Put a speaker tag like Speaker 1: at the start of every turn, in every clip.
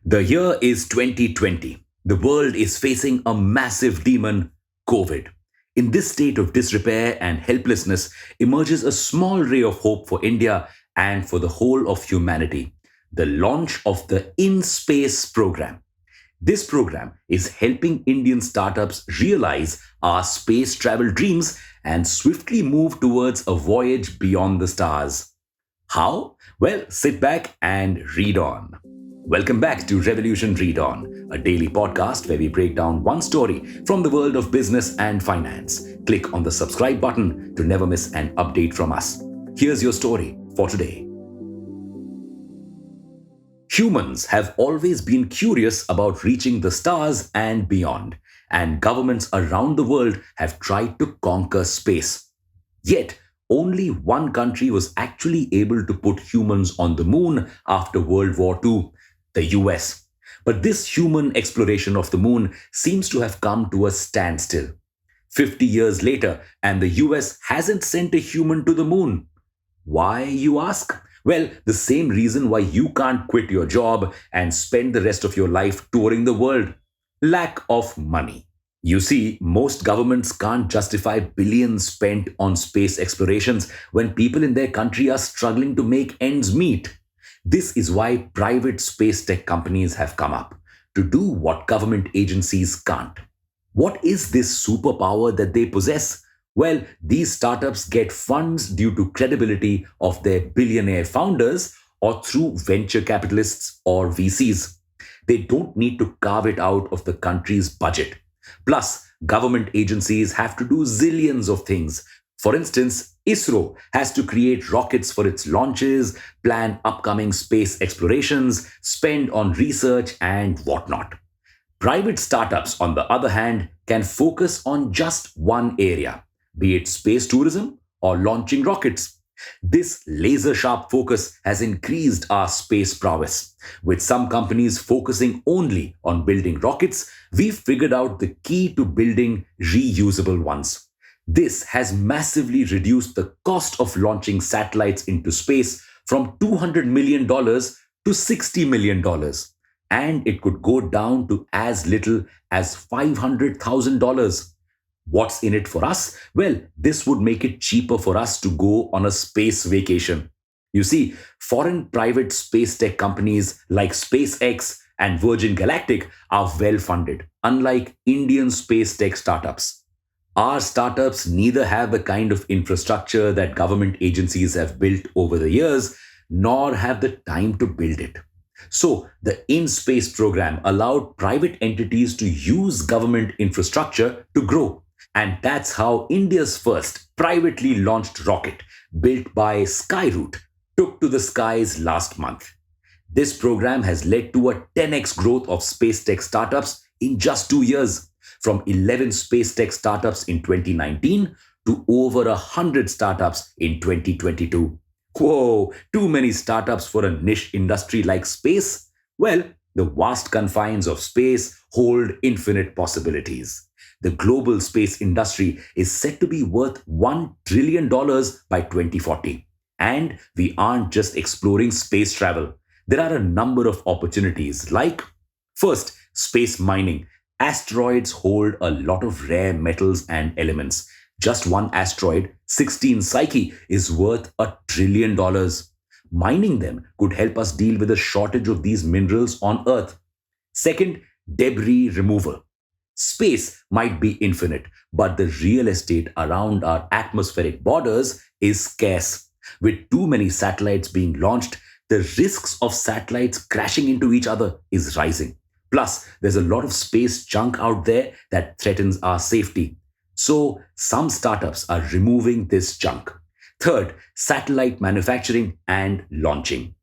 Speaker 1: The year is 2020. The world is facing a massive demon, COVID. In this state of disrepair and helplessness emerges a small ray of hope for India and for the whole of humanity: the launch of the In Space program. This program is helping Indian startups realize our space travel dreams and swiftly move towards a voyage beyond the stars. How? Well, sit back and read on. Welcome back to Revolution Read On, a daily podcast where we break down one story from the world of business and finance. Click on the subscribe button to never miss an update from us. Here's your story for today. Humans have always been curious about reaching the stars and beyond, and governments around the world have tried to conquer space. Yet, only one country was actually able to put humans on the moon after World War II, the US. But this human exploration of the moon seems to have come to a standstill. 50 years later, and the US hasn't sent a human to the moon. Why, you ask? Well, the same reason why you can't quit your job and spend the rest of your life touring the world: lack of money. You see, most governments can't justify billions spent on space explorations when people in their country are struggling to make ends meet. This is why private space tech companies have come up to do what government agencies can't. What is this superpower that they possess? Well, these startups get funds due to credibility of their billionaire founders or through venture capitalists or VCs. They don't need to carve it out of the country's budget. Plus, government agencies have to do zillions of things. For instance, ISRO has to create rockets for its launches, plan upcoming space explorations, spend on research, and whatnot. Private startups, on the other hand, can focus on just one area, be it space tourism or launching rockets. This laser sharp focus has increased our space prowess. With some companies focusing only on building rockets, we've figured out the key to building reusable ones. This has massively reduced the cost of launching satellites into space from $200 million to $60 million. And it could go down to as little as $500,000. What's in it for us? Well, this would make it cheaper for us to go on a space vacation. You see, foreign private space tech companies like SpaceX and Virgin Galactic are well funded, unlike Indian space tech startups. Our startups neither have the kind of infrastructure that government agencies have built over the years, nor have the time to build it. So, the In Space program allowed private entities to use government infrastructure to grow. And that's how India's first privately launched rocket, built by Skyroot, took to the skies last month. This program has led to a 10x growth of space tech startups in just 2 years, from 11 space tech startups in 2019 to over 100 startups in 2022. Whoa, too many startups for a niche industry like space? Well, the vast confines of space hold infinite possibilities. The global space industry is set to be worth $1 trillion by 2040. And we aren't just exploring space travel. There are a number of opportunities like, first, space mining. Asteroids hold a lot of rare metals and elements. Just one asteroid, 16 Psyche, is worth $1 trillion. Mining them could help us deal with a shortage of these minerals on Earth. Second, debris removal. Space might be infinite, but the real estate around our atmospheric borders is scarce. With too many satellites being launched, the risks of satellites crashing into each other is rising. Plus, there's a lot of space junk out there that threatens our safety. So, some startups are removing this junk. Third, satellite manufacturing and launching.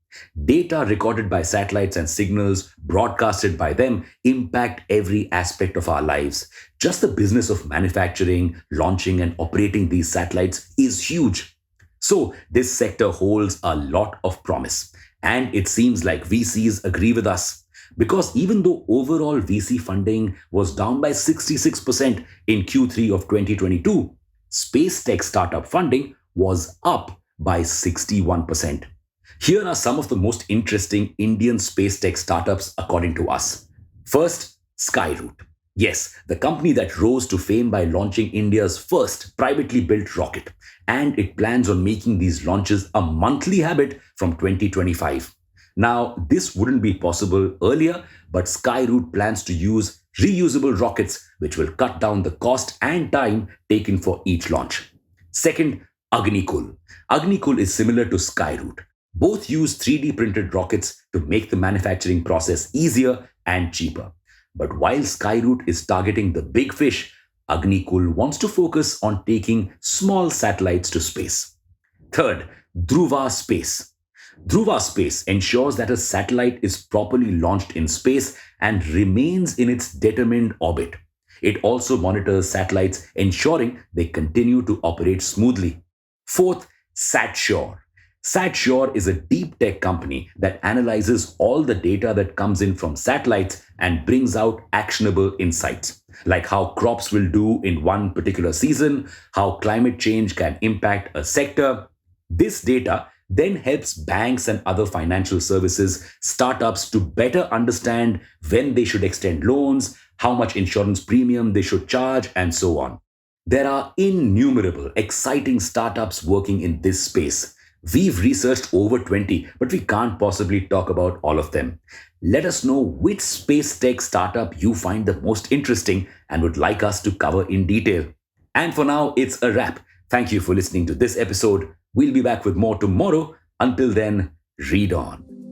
Speaker 1: Data recorded by satellites and signals broadcasted by them impact every aspect of our lives. Just the business of manufacturing, launching, and operating these satellites is huge. So, this sector holds a lot of promise. And it seems like VCs agree with us. Because even though overall VC funding was down by 66% in Q3 of 2022, space tech startup funding was up by 61%. Here are some of the most interesting Indian space tech startups according to us. First, Skyroot. Yes, the company that rose to fame by launching India's first privately built rocket. And it plans on making these launches a monthly habit from 2025. Now, this wouldn't be possible earlier, but Skyroot plans to use reusable rockets, which will cut down the cost and time taken for each launch. Second, Agnikul. Agnikul is similar to Skyroot. Both use 3D printed rockets to make the manufacturing process easier and cheaper. But while Skyroot is targeting the big fish, Agnikul wants to focus on taking small satellites to space. Third, Dhruva Space. Dhruva Space ensures that a satellite is properly launched in space and remains in its determined orbit. It also monitors satellites, ensuring they continue to operate smoothly. Fourth, SatSure. SatSure is a deep tech company that analyzes all the data that comes in from satellites and brings out actionable insights, like how crops will do in one particular season, how climate change can impact a sector. This data then helps banks and other financial services startups to better understand when they should extend loans, how much insurance premium they should charge, and so on. There are innumerable exciting startups working in this space. We've researched over 20, but we can't possibly talk about all of them. Let us know which space tech startup you find the most interesting and would like us to cover in detail. And for now, it's a wrap. Thank you for listening to this episode. We'll be back with more tomorrow. Until then, read on.